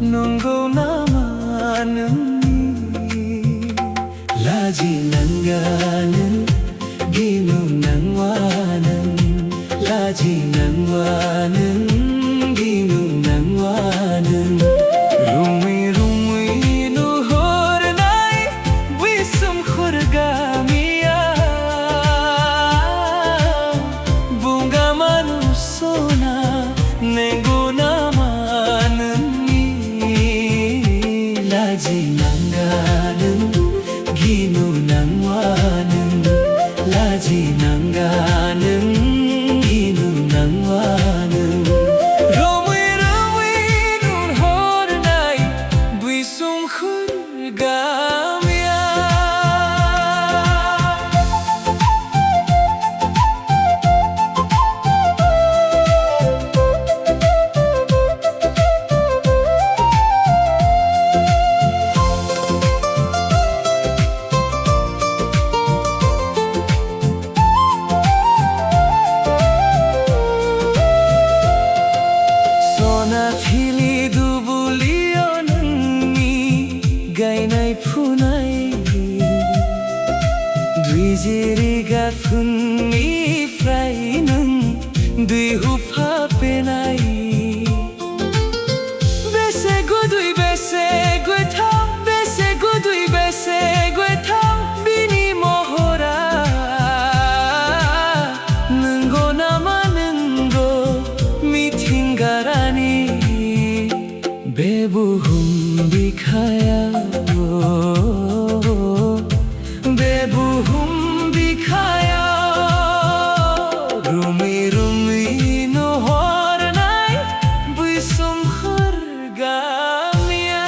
नंगौ नामा नोंनि लाजि नांगा नों गिनु नांवा नों लाजि नांवा नों गिनु नांवा नों रुमै रुमै नुहुरनाय बै सोमखोर गामिया बुंगामानु सना नंगौ नामा नोंनि लाजि नांगा नों गिनु नांवा नों लाजि नांगा नों गिनु नांवा नों रुमै रुमै नुहुरनाय बै सोमखोर गामिया थिलि दुबुलियाव नोंनि गायनाय फुनाय द्विजिरि गाफुननिफ्राय नों दै हुफाफेनाय बेसे गुदुय बेसे गोथाव बेसे गुदुय बेसे गोथाव बिनि महरा नंगौ नामा नंगौ मिथिंगारानि बे बुहुम बिखायाव बे बुहुम बिखायाव रुमै रुमै नुहुरनाय बै सोमखोर गामिया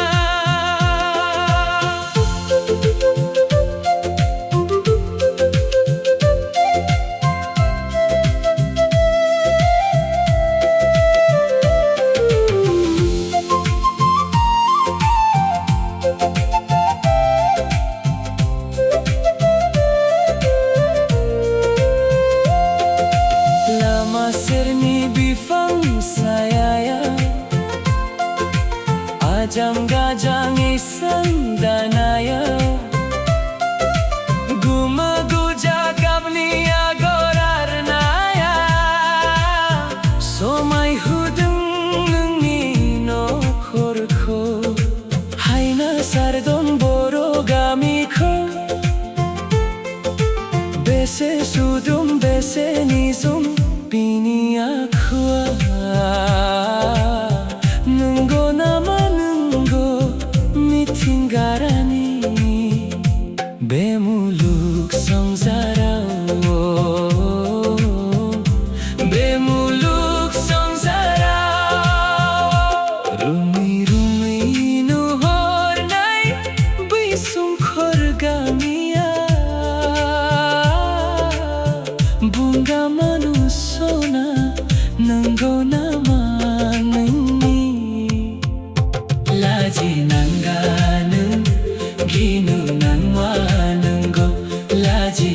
सेरनि बिफां सायायाव आजां गाजाङै सोंदानायाव गोमो गोजा गाबनि आगर आरनाया समायहोदों नोंनि नखरखौ हायना सारदों बर' गामिखौ बेसे सुदुं बेसे निजोम बिनि आखुआ नंगौ नामा नंगौ मिथिंगारानि बे मुलुग संसाराव बे मुलुग संसाराव रुमै रुमै नुहुरनाय बै सोमखोर गामिया बुंगामानु सना नंगौ नामा नोंनि लाजि नांगा नों गिनु नांवा नंगौ लाजि